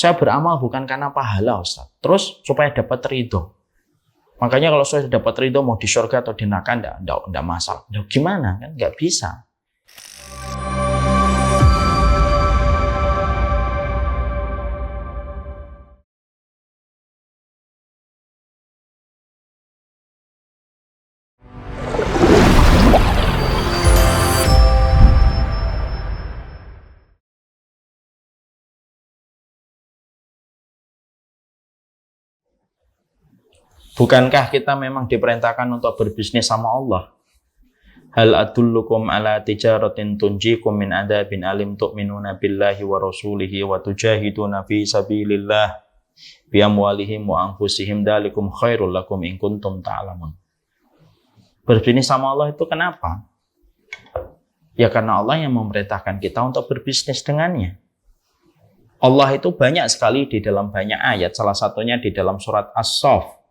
Saya beramal bukan karena pahala, Ustaz. Terus supaya dapat ridho. Makanya kalau saya dapat ridho mau di surga atau di neraka enggak masalah. Gimana kan? Enggak bisa. Bukankah kita memang diperintahkan untuk berbisnis sama Allah? Hal adullukum ala tijaratin tunjikum min adabin alim tu'minuna billahi wa rasulihi wa tujahiduna fi sabilillah bi amwalihim wa anfusihim dalikum khairul lakum in kuntum ta'lamun. Berbisnis sama Allah itu kenapa? Ya karena Allah yang memerintahkan kita untuk berbisnis dengannya. Allah itu banyak sekali di dalam banyak ayat, salah satunya di dalam surat As-Saff.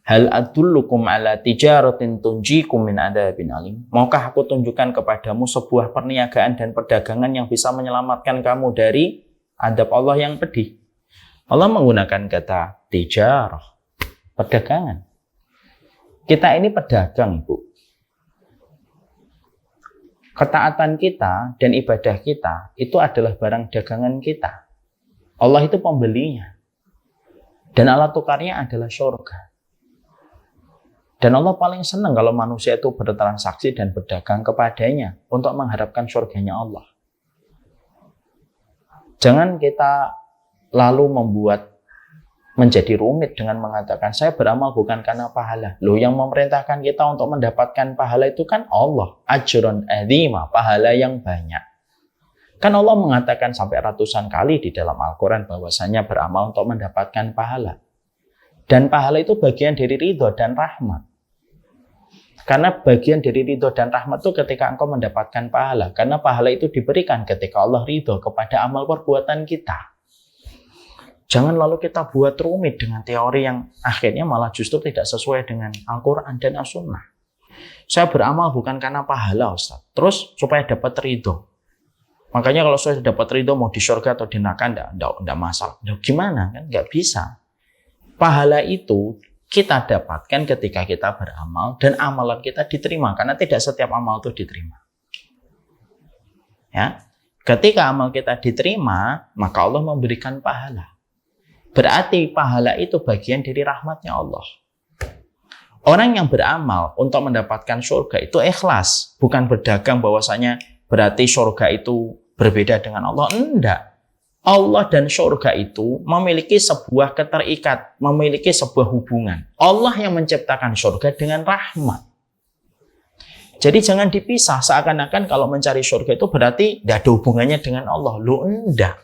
Hal adullukum ala tijaratin tunjikum min adabin alim. Maukah aku tunjukkan kepadamu sebuah perniagaan dan perdagangan yang bisa menyelamatkan kamu dari adab Allah yang pedih. Allah menggunakan kata tijarah, perdagangan. Kita ini pedagang, Ibu. Ketaatan kita dan ibadah kita itu adalah barang dagangan kita. Allah itu pembelinya. Dan alat tukarnya adalah surga. Dan Allah paling senang kalau manusia itu bertransaksi dan berdagang kepadanya untuk mengharapkan surganya Allah. Jangan kita lalu membuat menjadi rumit dengan mengatakan saya beramal bukan karena pahala. Loh, yang memerintahkan kita untuk mendapatkan pahala itu kan Allah. Ajrun adzima, pahala yang banyak. Kan Allah mengatakan sampai ratusan kali di dalam Al-Quran bahwasanya beramal untuk mendapatkan pahala. Dan pahala itu bagian dari ridho dan rahmat. Karena bagian dari ridho dan rahmat itu ketika engkau mendapatkan pahala. Karena pahala itu diberikan ketika Allah ridho kepada amal perbuatan kita. Jangan lalu kita buat rumit dengan teori yang akhirnya malah justru tidak sesuai dengan Al-Quran dan As-Sunnah. Saya beramal bukan karena pahala, Ustaz. Terus supaya dapat ridho. Makanya kalau saya dapat ridho mau di surga atau di neraka enggak masalah. Gimana kan? Enggak bisa. Pahala itu kita dapatkan ketika kita beramal dan amalan kita diterima karena tidak setiap amal itu diterima. Ya, ketika amal kita diterima, maka Allah memberikan pahala. Berarti pahala itu bagian dari rahmatnya Allah. Orang yang beramal untuk mendapatkan surga itu ikhlas, bukan berdagang bahwasanya berarti surga itu berbeda dengan Allah. Enggak. Allah dan surga itu memiliki sebuah keterikat, memiliki sebuah hubungan. Allah yang menciptakan surga dengan rahmat. Jadi jangan dipisah, seakan-akan kalau mencari surga itu berarti tidak ada hubungannya dengan Allah. Loh, enggak.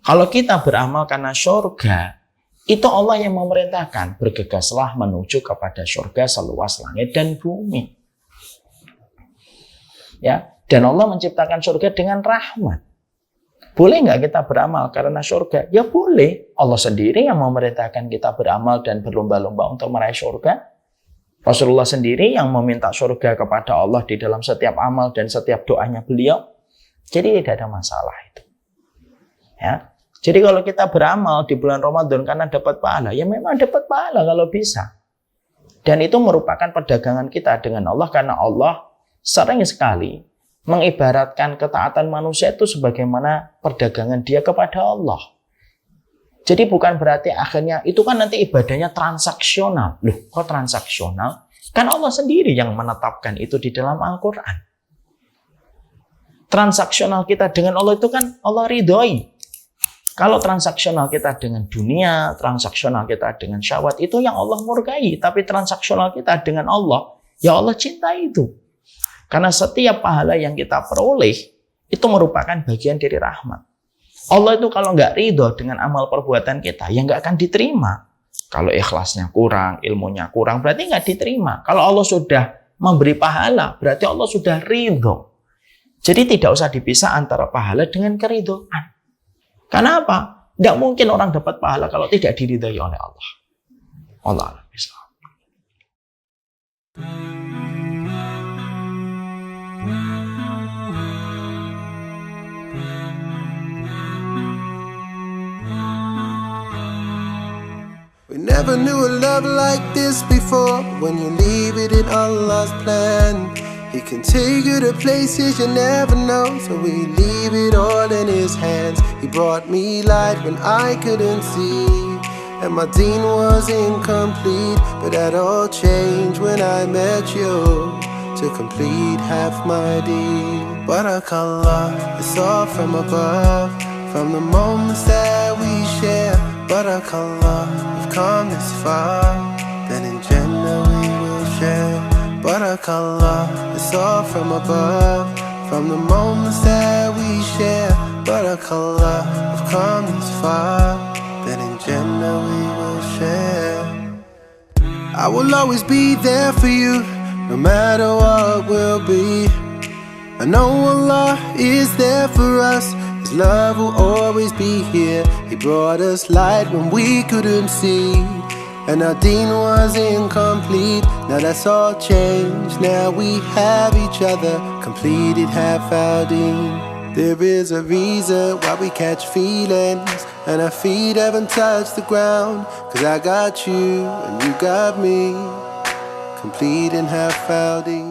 Kalau kita beramal karena surga, itu Allah yang memerintahkan, bergegaslah menuju kepada surga seluas langit dan bumi. Ya, dan Allah menciptakan surga dengan rahmat. Boleh nggak kita beramal karena surga? Ya boleh. Allah sendiri yang memerintahkan kita beramal dan berlomba-lomba untuk meraih surga. Rasulullah sendiri yang meminta surga kepada Allah di dalam setiap amal dan setiap doanya beliau. Jadi tidak ada masalah itu. Ya. Jadi kalau kita beramal di bulan Ramadan karena dapat pahala, ya memang dapat pahala kalau bisa. Dan itu merupakan perdagangan kita dengan Allah karena Allah sering sekali mengibaratkan ketaatan manusia itu sebagaimana perdagangan dia kepada Allah. Jadi bukan berarti akhirnya itu kan nanti ibadahnya transaksional. Loh, kok transaksional? Kan Allah sendiri yang menetapkan itu di dalam Al-Quran. Transaksional kita dengan Allah itu kan Allah ridhoi. Kalau transaksional kita dengan dunia, transaksional kita dengan syahwat, itu yang Allah murkai. Tapi transaksional kita dengan Allah, ya Allah cintai itu. Karena setiap pahala yang kita peroleh, itu merupakan bagian dari rahmat. Allah itu kalau nggak ridho dengan amal perbuatan kita, ya nggak akan diterima. Kalau ikhlasnya kurang, ilmunya kurang, berarti nggak diterima. Kalau Allah sudah memberi pahala, berarti Allah sudah ridho. Jadi tidak usah dipisah antara pahala dengan keridhoan. Karena apa? Tidak mungkin orang dapat pahala kalau tidak diridhai oleh Allah. Allah bisa. never knew a love like this before. When you leave it in Allah's plan, He can take you to places you never know. So we leave it all in His hands. He brought me light when I couldn't see, and my deen was incomplete. But that all changed when I met you, to complete half my deed. Barakallah, it's all from above, from the moments that we share. Barakallah, we've come this far, then in Jannah we will share. Barakallah, it's all from above, from the moments that we share. Barakallah, we've come this far, then in Jannah we will share. I will always be there for you, no matter what will be. I know Allah is there for us. His love will always be here. He brought us light when we couldn't see, and our deen was incomplete. Now that's all changed. Now we have each other, completed half our deen. There is a reason why we catch feelings, and our feet haven't touched the ground. Cause I got you and you got me, completing half our deen.